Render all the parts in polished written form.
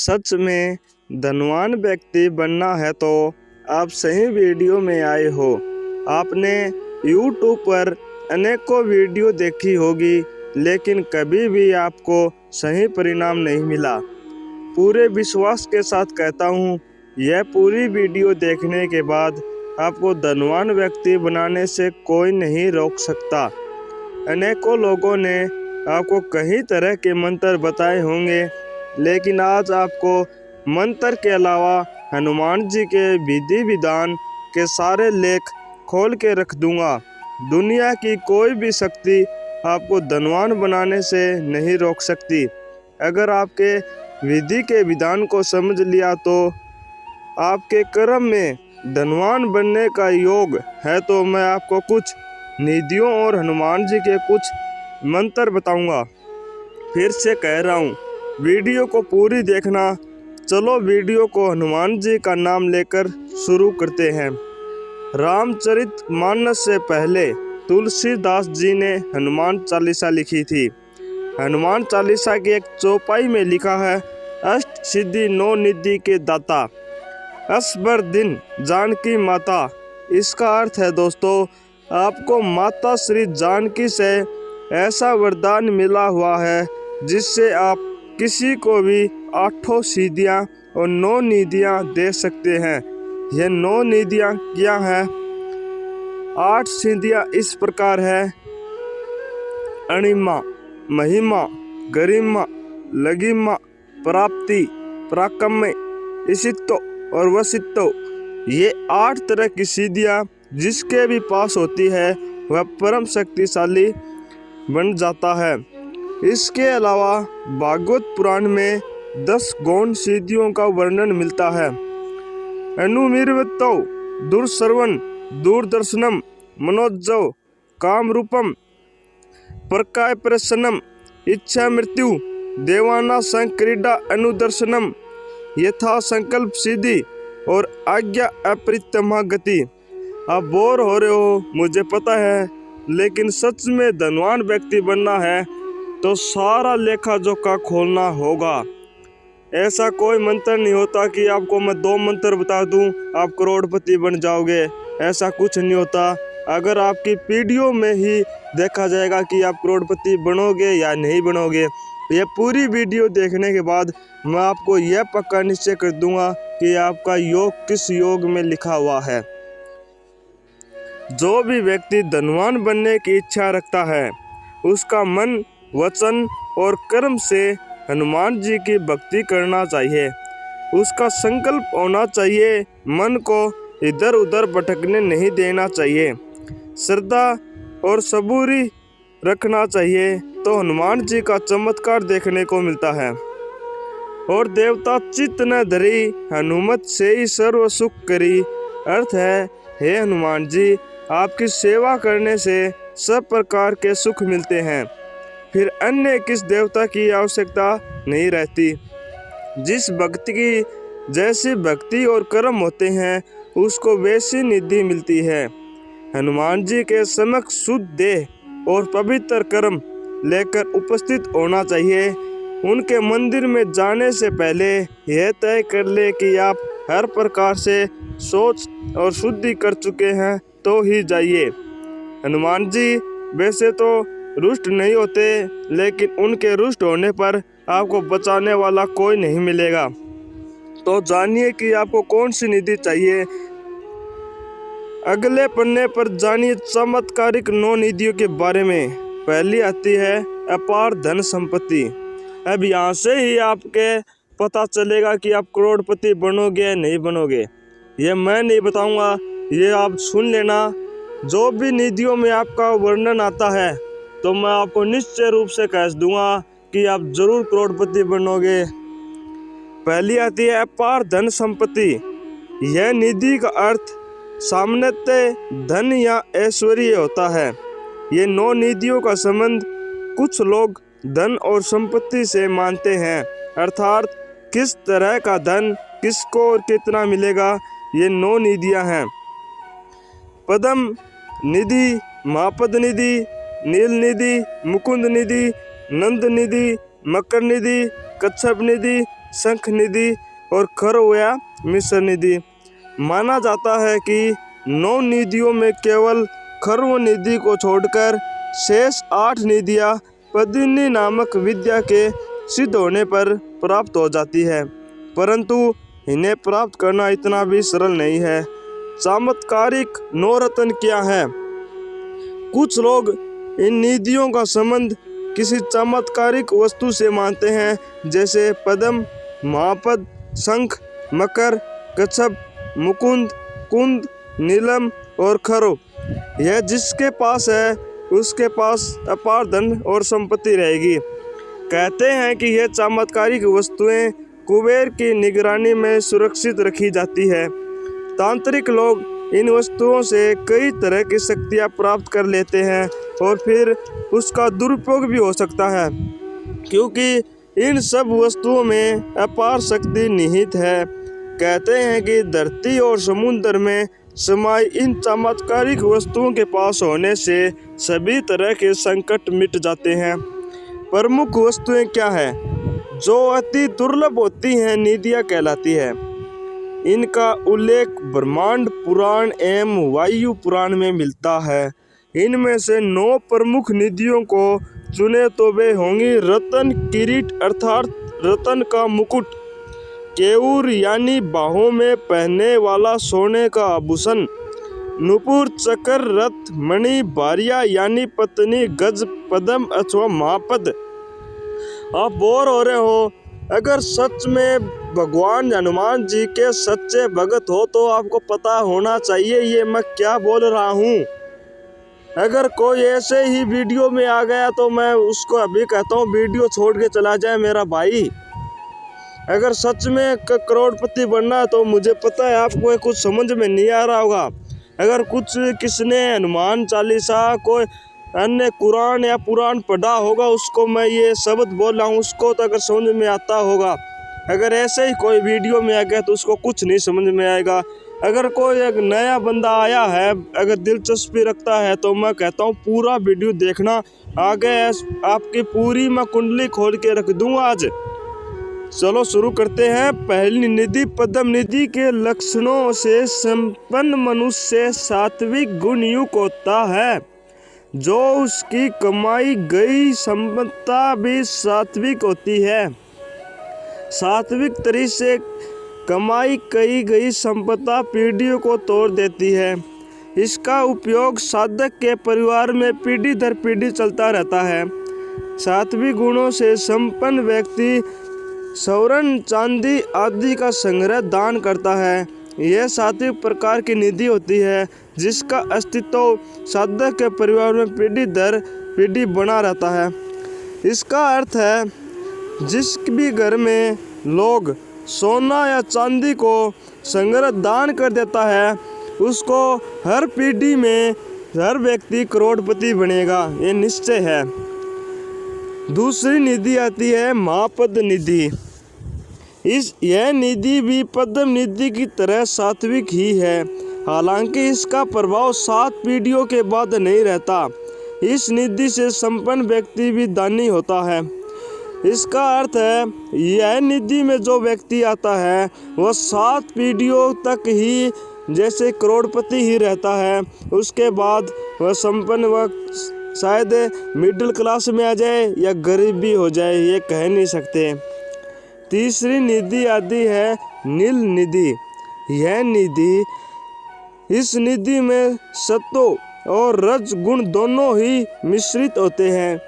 सच में धनवान व्यक्ति बनना है तो आप सही वीडियो में आए हो। आपने YouTube पर अनेकों वीडियो देखी होगी, लेकिन कभी भी आपको सही परिणाम नहीं मिला। पूरे विश्वास के साथ कहता हूँ, यह पूरी वीडियो देखने के बाद आपको धनवान व्यक्ति बनाने से कोई नहीं रोक सकता। अनेकों लोगों ने आपको कई तरह के मंत्र बताए होंगे, लेकिन आज आपको मंत्र के अलावा हनुमान जी के विधि विधान के सारे लेख खोल के रख दूंगा। दुनिया की कोई भी शक्ति आपको धनवान बनाने से नहीं रोक सकती। अगर आपके विधि के विधान को समझ लिया तो आपके कर्म में धनवान बनने का योग है, तो मैं आपको कुछ निधियों और हनुमान जी के कुछ मंत्र बताऊंगा। फिर से कह रहा हूँ, वीडियो को पूरी देखना। चलो वीडियो को हनुमान जी का नाम लेकर शुरू करते हैं। रामचरितमानस से पहले तुलसीदास जी ने हनुमान चालीसा लिखी थी। हनुमान चालीसा की एक चौपाई में लिखा है, अष्ट सिद्धि नौ निधि के दाता, असबर दिन जानकी माता। इसका अर्थ है दोस्तों, आपको माता श्री जानकी से ऐसा वरदान मिला हुआ है जिससे आप किसी को भी 8 सिद्धियाँ और 9 निधियाँ दे सकते हैं। यह 9 निधियाँ क्या हैं? 8 सिद्धियाँ इस प्रकार है: अणिमा, महिमा, गरिमा, लघिमा, प्राप्ति, पराक्रम, ईशित्व और वशित्व। ये 8 तरह की सिद्धियाँ जिसके भी पास होती है वह परम शक्तिशाली बन जाता है। इसके अलावा भागवत पुराण में 10 गौण सिद्धियों का वर्णन मिलता है। अनुमीरवत्तो, दूरश्रवण, दूरदर्शनम, मनोजव, काम रूपम, प्रकाय प्रसन्नम, इच्छा मृत्यु, देवाना संक्रीडा अनुदर्शनम, यथा संकल्प सिद्धि और आज्ञा अप्रितमा गति। आप बोर हो रहे हो, मुझे पता है, लेकिन सच में धनवान व्यक्ति बनना है तो सारा लेखा जोखा खोलना होगा। ऐसा कोई मंत्र नहीं होता कि आपको मैं 2 मंत्र बता दूं आप करोड़पति बन जाओगे। ऐसा कुछ नहीं होता। अगर आपकी वीडियो में ही देखा जाएगा कि आप करोड़पति बनोगे या नहीं बनोगे। ये पूरी वीडियो देखने के बाद मैं आपको यह पक्का निश्चय कर दूंगा कि आपका योग किस योग में लिखा हुआ है। जो भी व्यक्ति धनवान बनने की इच्छा रखता है, उसका मन, वचन और कर्म से हनुमान जी की भक्ति करना चाहिए। उसका संकल्प होना चाहिए, मन को इधर उधर भटकने नहीं देना चाहिए। श्रद्धा और सबूरी रखना चाहिए, तो हनुमान जी का चमत्कार देखने को मिलता है। और देवता चित्त न धरी, हनुमत से ही सर्व सुख करी। अर्थ है, हे हनुमान जी, आपकी सेवा करने से सब प्रकार के सुख मिलते हैं, फिर अन्य किस देवता की आवश्यकता नहीं रहती। जिस भक्ति की जैसी भक्ति और कर्म होते हैं, उसको वैसी निधि मिलती है। हनुमान जी के समक्ष शुद्ध देह और पवित्र कर्म लेकर उपस्थित होना चाहिए। उनके मंदिर में जाने से पहले यह तय कर ले कि आप हर प्रकार से सोच और शुद्धि कर चुके हैं तो ही जाइए। हनुमान जी वैसे तो रुष्ट नहीं होते, लेकिन उनके रुष्ट होने पर आपको बचाने वाला कोई नहीं मिलेगा। तो जानिए कि आपको कौन सी निधि चाहिए। अगले पन्ने पर जानिए चमत्कारिक 9 निधियों के बारे में। पहली आती है अपार धन संपत्ति। अब यहाँ से ही आपके पता चलेगा कि आप करोड़पति बनोगे या नहीं बनोगे। ये मैं नहीं बताऊंगा, ये आप सुन लेना। जो भी निधियों में आपका वर्णन आता है तो मैं आपको निश्चय रूप से कह दूंगा कि आप जरूर करोड़पति बनोगे। पहली आती है अपार धन संपत्ति। यह निधि का अर्थ सामान्यतः धन या ऐश्वर्य होता है। ये 9 निधियों का संबंध कुछ लोग धन और संपत्ति से मानते हैं, अर्थात किस तरह का धन किसको और कितना मिलेगा। ये 9 निधियां हैं: पद्म निधि, महापद निधि, नील निधि, मुकुंद निधि, नंद निधि, मकर निधि, कच्छप निधि, शंख निधि और खरव या मिश्र निधि। माना जाता है कि 9 निधियों में केवल खरव निधि को छोड़कर शेष 8 निधियाँ पद्मिनी नामक विद्या के सिद्ध होने पर प्राप्त हो जाती है, परंतु इन्हें प्राप्त करना इतना भी सरल नहीं है। चमत्कारिक 9 रत्न क्या है? कुछ लोग इन निधियों का संबंध किसी चमत्कारिक वस्तु से मानते हैं, जैसे पद्म, महापद, शंख, मकर, कच्छप, मुकुंद, कुंद, नीलम और खरो। यह जिसके पास है उसके पास अपार धन और संपत्ति रहेगी। कहते हैं कि यह चमत्कारिक वस्तुएं कुबेर की निगरानी में सुरक्षित रखी जाती है। तांत्रिक लोग इन वस्तुओं से कई तरह की शक्तियां प्राप्त कर लेते हैं और फिर उसका दुरुपयोग भी हो सकता है, क्योंकि इन सब वस्तुओं में अपार शक्ति निहित है। कहते हैं कि धरती और समुद्र में समाई इन चमत्कारिक वस्तुओं के पास होने से सभी तरह के संकट मिट जाते हैं। प्रमुख वस्तुएं क्या है? जो अति दुर्लभ होती हैं निधियां कहलाती है। इनका उल्लेख ब्रह्मांड पुराण एवं वायु पुराण में मिलता है। इनमें से 9 प्रमुख निधियों को चुने तो वे होंगी रतन किरीट अर्थात रतन का मुकुट, केयूर यानी बाहों में पहनने वाला सोने का आभूषण, नुपुर, चक्र, रथ, मणि, बारिया यानी पत्नी, गज, पद्म अथवा महापद। आप बोर हो रहे हो? अगर सच में भगवान हनुमान जी के सच्चे भगत हो तो आपको पता होना चाहिए ये मैं क्या बोल रहा हूँ। अगर कोई ऐसे ही वीडियो में आ गया तो मैं उसको अभी कहता हूँ वीडियो छोड़ के चला जाए मेरा भाई। अगर सच में करोड़पति बनना है तो मुझे पता है आपको कुछ समझ में नहीं आ रहा होगा। अगर कुछ किसने हनुमान चालीसा कोई अन्य कुरान या पुराण पढ़ा होगा उसको मैं ये शब्द बोल रहा हूँ उसको तो अगर समझ में आता होगा। अगर ऐसे ही कोई वीडियो में आ गया तो उसको कुछ नहीं समझ में आएगा। अगर कोई एक नया बंदा आया है अगर दिलचस्पी रखता है तो मैं कहता हूँ पूरा वीडियो देखना। आगे आपकी पूरी मैं कुंडली खोल के रख दूँगा आज। चलो शुरू करते हैं। पहली निधि पद्म निधि के लक्षणों से संपन्न मनुष्य सात्विक गुण युक्त होता है, जो उसकी कमाई गई संपत्ति भी सात्विक होती है। सात्विक तरीके से कमाई की गई संपत्ति पीढ़ियों को तोड़ देती है। इसका उपयोग साधक के परिवार में पीढ़ी दर पीढ़ी चलता रहता है। सात्विक गुणों से संपन्न व्यक्ति स्वर्ण, चांदी आदि का संग्रह दान करता है। यह सात्विक प्रकार की निधि होती है जिसका अस्तित्व साधक के परिवार में पीढ़ी दर पीढ़ी बना रहता है। इसका अर्थ है जिस भी घर में लोग सोना या चांदी को संग्रह दान कर देता है उसको हर पीढ़ी में हर व्यक्ति करोड़पति बनेगा, ये निश्चय है। दूसरी निधि आती है महापद निधि। यह निधि भी पद्म निधि की तरह सात्विक ही है, हालांकि इसका प्रभाव 7 पीढ़ियों के बाद नहीं रहता। इस निधि से संपन्न व्यक्ति भी दानी होता है। इसका अर्थ है यह निधि में जो व्यक्ति आता है वह 7 पीढ़ियों तक ही जैसे करोड़पति ही रहता है। उसके बाद वह संपन्न व शायद मिडिल क्लास में आ जाए या गरीब भी हो जाए, ये कह नहीं सकते। तीसरी निधि आती है नील निधि। यह निधि इस निधि में सत्व और रज गुण दोनों ही मिश्रित होते हैं।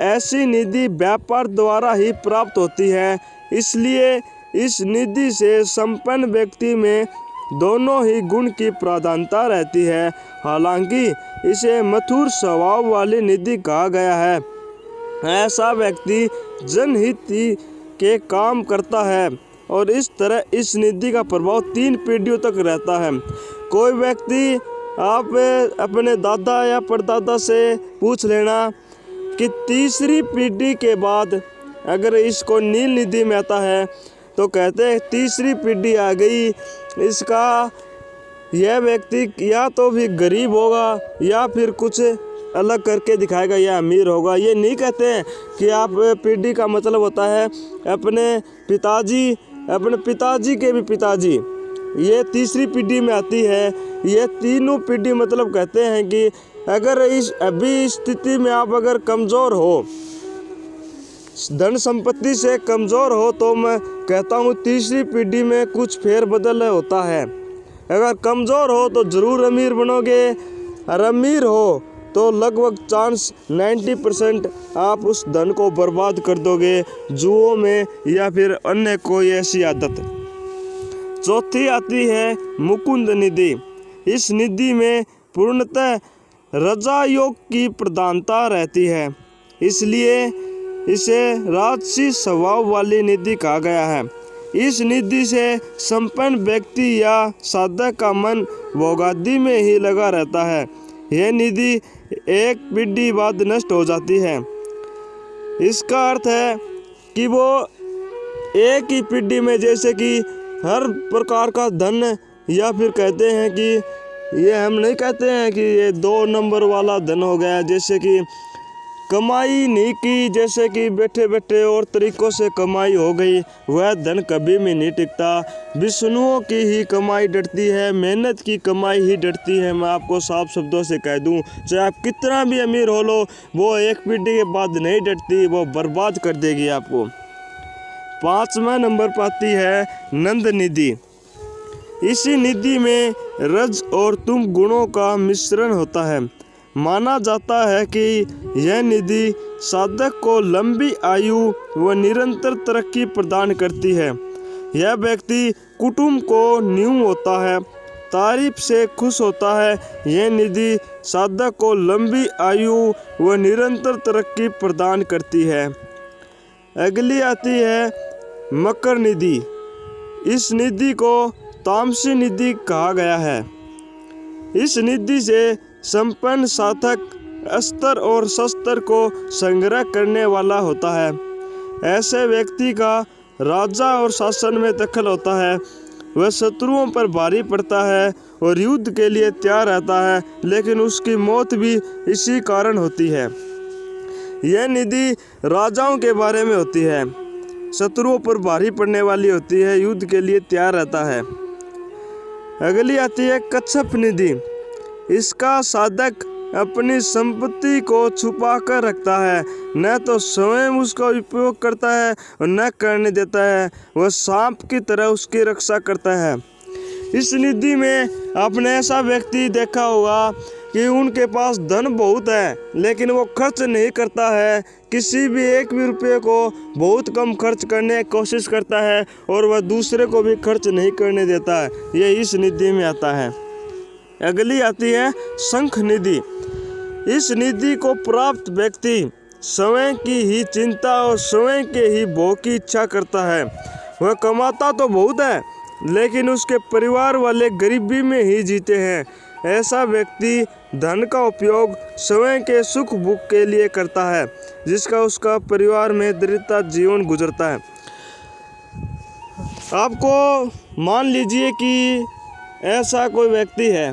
ऐसी निधि व्यापार द्वारा ही प्राप्त होती है, इसलिए इस निधि से संपन्न व्यक्ति में दोनों ही गुण की प्रधानता रहती है। हालांकि इसे मधुर स्वभाव वाली निधि कहा गया है। ऐसा व्यक्ति जनहित के काम करता है और इस तरह इस निधि का प्रभाव 3 पीढ़ियों तक रहता है। कोई व्यक्ति आप अपने दादा या परदादा से पूछ लेना कि तीसरी पीढ़ी के बाद अगर इसको नील निधि में आता है तो कहते हैं तीसरी पीढ़ी आ गई, इसका यह व्यक्ति या तो भी गरीब होगा या फिर कुछ अलग करके दिखाएगा यह अमीर होगा। ये नहीं कहते हैं कि आप पीढ़ी का मतलब होता है अपने पिताजी के भी पिताजी, ये तीसरी पीढ़ी में आती है। ये तीनों पीढ़ी मतलब कहते हैं कि अगर अभी स्थिति में आप अगर कमज़ोर हो, धन संपत्ति से कमज़ोर हो, तो मैं कहता हूँ तीसरी पीढ़ी में कुछ फेरबदल होता है। अगर कमज़ोर हो तो ज़रूर अमीर बनोगे, और अमीर हो तो लगभग चांस 90% आप उस धन को बर्बाद कर दोगे जुओं में या फिर अन्य कोई ऐसी आदत। चौथी आती है मुकुंद निधि। इस निधि में पूर्णतः रजा योग की प्रधानता रहती है, इसलिए इसे राजसी स्वभाव वाली निधि कहा गया है। इस निधि से संपन्न व्यक्ति या साधक का मन भोगादि में ही लगा रहता है। यह निधि एक पीढ़ी बाद नष्ट हो जाती है। इसका अर्थ है कि वो एक ही पीढ़ी में, जैसे कि हर प्रकार का धन, या फिर कहते हैं कि ये हम नहीं कहते हैं कि ये 2 नंबर वाला धन हो गया, जैसे कि कमाई नहीं की, जैसे कि बैठे बैठे और तरीक़ों से कमाई हो गई, वह धन कभी भी नहीं टिकता। विष्णुओं की ही कमाई डरती है, मेहनत की कमाई ही डरती है। मैं आपको साफ शब्दों से कह दूं, चाहे आप कितना भी अमीर हो लो, वो एक पीढ़ी के बाद नहीं डरती, वो बर्बाद कर देगी आपको। 5वां नंबर पर आती है नंद निधि। इसी निधि में रज और तुम गुणों का मिश्रण होता है। माना जाता है कि यह निधि साधक को लंबी आयु व निरंतर तरक्की प्रदान करती है। यह व्यक्ति कुटुंब को न्यून होता है, तारीफ से खुश होता है। यह निधि साधक को लंबी आयु व निरंतर तरक्की प्रदान करती है। अगली आती है मकर निधि। इस निधि को तामसी निधि कहा गया है। इस निधि से संपन्न साधक अस्त्र और शस्त्र को संग्रह करने वाला होता है। ऐसे व्यक्ति का राजा और शासन में दखल होता है। वह शत्रुओं पर भारी पड़ता है और युद्ध के लिए तैयार रहता है, लेकिन उसकी मौत भी इसी कारण होती है। यह निधि राजाओं के बारे में होती है, शत्रुओं पर भारी पड़ने वाली होती है, युद्ध के लिए तैयार रहता है। अगली आती है कच्छप निधि। इसका साधक अपनी संपत्ति को छुपा कर रखता है, न तो स्वयं उसका उपयोग करता है और न करने देता है। वह सांप की तरह उसकी रक्षा करता है। इस निधि में आपने ऐसा व्यक्ति देखा होगा कि उनके पास धन बहुत है, लेकिन वो खर्च नहीं करता है। किसी भी एक भी रुपये को बहुत कम खर्च करने की कोशिश करता है और वह दूसरे को भी खर्च नहीं करने देता है। ये इस निधि में आता है। अगली आती है शंख निधि। इस निधि को प्राप्त व्यक्ति स्वयं की ही चिंता और स्वयं के ही भोग की इच्छा करता है। वह कमाता तो बहुत है, लेकिन उसके परिवार वाले गरीबी में ही जीते हैं। ऐसा व्यक्ति धन का उपयोग स्वयं के सुख भोग के लिए करता है, जिसका उसका परिवार में दरिद्रता जीवन गुजरता है। आपको मान लीजिए कि ऐसा कोई व्यक्ति है,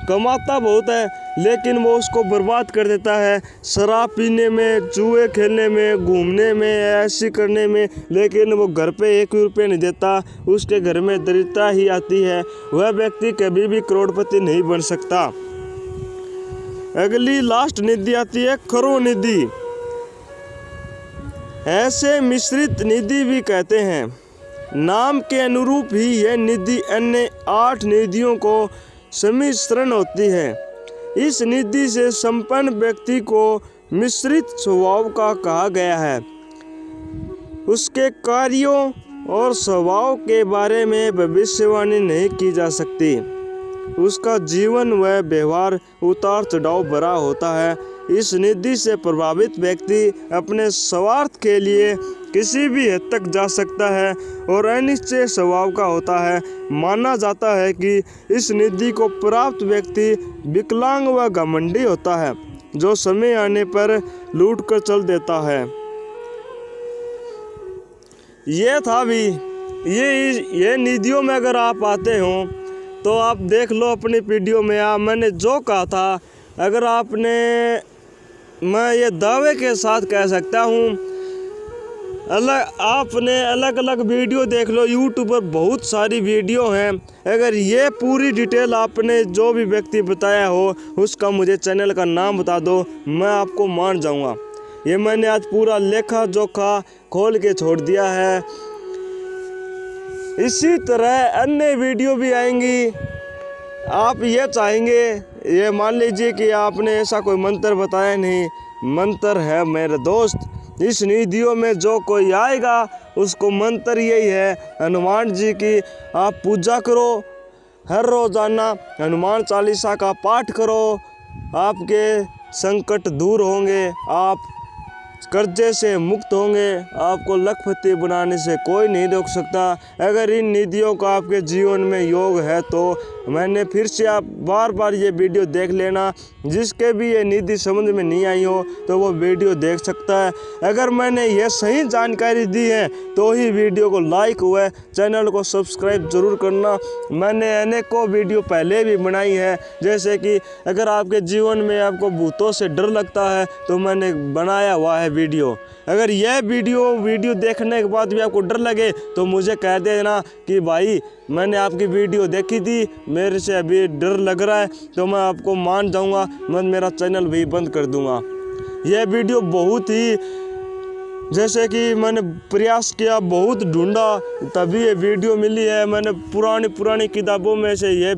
कमाता बहुत है, लेकिन वो उसको बर्बाद कर देता है शराब पीने में, जुए खेलने में, घूमने में, ऐसी करने में, लेकिन वो घर पे 1 रुपये नहीं देता, उसके घर में दरिद्रता ही आती है। वह व्यक्ति कभी भी करोड़पति नहीं बन सकता। अगली लास्ट निधि आती है खरो निधि। ऐसे मिश्रित निधि भी कहते हैं। नाम के अनुरूप ही यह निधि अन्य 8 निधियों को सम्मिश्रण होती है। इस निधि से संपन्न व्यक्ति को मिश्रित स्वभाव का कहा गया है। उसके कार्यों और स्वभाव के बारे में भविष्यवाणी नहीं की जा सकती। उसका जीवन व व्यवहार उतार चढ़ाव भरा होता है। इस निधि से प्रभावित व्यक्ति अपने स्वार्थ के लिए किसी भी हद तक जा सकता है और अनिश्चय स्वभाव का होता है। माना जाता है कि इस निधि को प्राप्त व्यक्ति विकलांग व घमंडी होता है, जो समय आने पर लूट कर चल देता है। ये था भी ये निधियों में अगर आप आते हो तो आप देख लो अपनी पीढ़ियों में। मैंने जो कहा था, अगर आपने मैं ये दावे के साथ कह सकता हूँ, आपने अलग अलग वीडियो देख लो, यूट्यूब पर बहुत सारी वीडियो हैं। अगर ये पूरी डिटेल आपने जो भी व्यक्ति बताया हो उसका मुझे चैनल का नाम बता दो, मैं आपको मान जाऊंगा। ये मैंने आज पूरा लेखा जोखा खोल के छोड़ दिया है। इसी तरह अन्य वीडियो भी आएंगी। आप ये चाहेंगे, ये मान लीजिए कि आपने ऐसा कोई मंत्र बताया नहीं, मंत्र है मेरे दोस्त, इस निधियों में जो कोई आएगा उसको मंत्र यही है, हनुमान जी की आप पूजा करो, हर रोज़ाना हनुमान चालीसा का पाठ करो, आपके संकट दूर होंगे, आप कर्जे से मुक्त होंगे, आपको लखपति बनाने से कोई नहीं रोक सकता। अगर इन निधियों का आपके जीवन में योग है तो मैंने फिर से आप बार बार ये वीडियो देख लेना। जिसके भी ये निधि समझ में नहीं आई हो तो वो वीडियो देख सकता है। अगर मैंने ये सही जानकारी दी है तो ही वीडियो को लाइक हुआ है, चैनल को सब्सक्राइब जरूर करना। मैंने अनेकों वीडियो पहले भी बनाई है, जैसे कि अगर आपके जीवन में आपको भूतों से डर लगता है तो मैंने बनाया हुआ है वीडियो। अगर यह वीडियो देखने के बाद भी आपको डर लगे तो मुझे कह देना कि भाई मैंने आपकी वीडियो देखी थी, मेरे से अभी डर लग रहा है, तो मैं आपको मान जाऊंगा, मैं मेरा चैनल भी बंद कर दूंगा। यह वीडियो बहुत ही, जैसे कि मैंने प्रयास किया, बहुत ढूंढा तभी ये वीडियो मिली है। मैंने पुरानी किताबों में से ये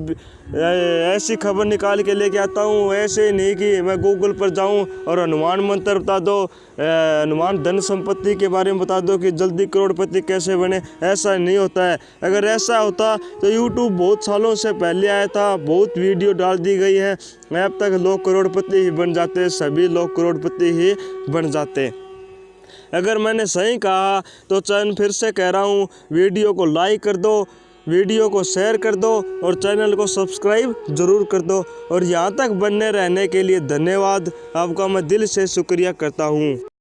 ऐसी खबर निकाल के लेके आता हूँ। ऐसे नहीं कि मैं गूगल पर जाऊँ और हनुमान मंत्र बता दो, हनुमान धन संपत्ति के बारे में बता दो कि जल्दी करोड़पति कैसे बने, ऐसा नहीं होता है। अगर ऐसा होता तो यूट्यूब बहुत सालों से पहले आया था, बहुत वीडियो डाल दी गई है, अब तक लोग करोड़पति ही बन जाते, सभी लोग करोड़पति ही बन जाते। अगर मैंने सही कहा तो चैनल फिर से कह रहा हूँ, वीडियो को लाइक कर दो, वीडियो को शेयर कर दो और चैनल को सब्सक्राइब ज़रूर कर दो। और यहाँ तक बने रहने के लिए धन्यवाद, आपका मैं दिल से शुक्रिया करता हूँ।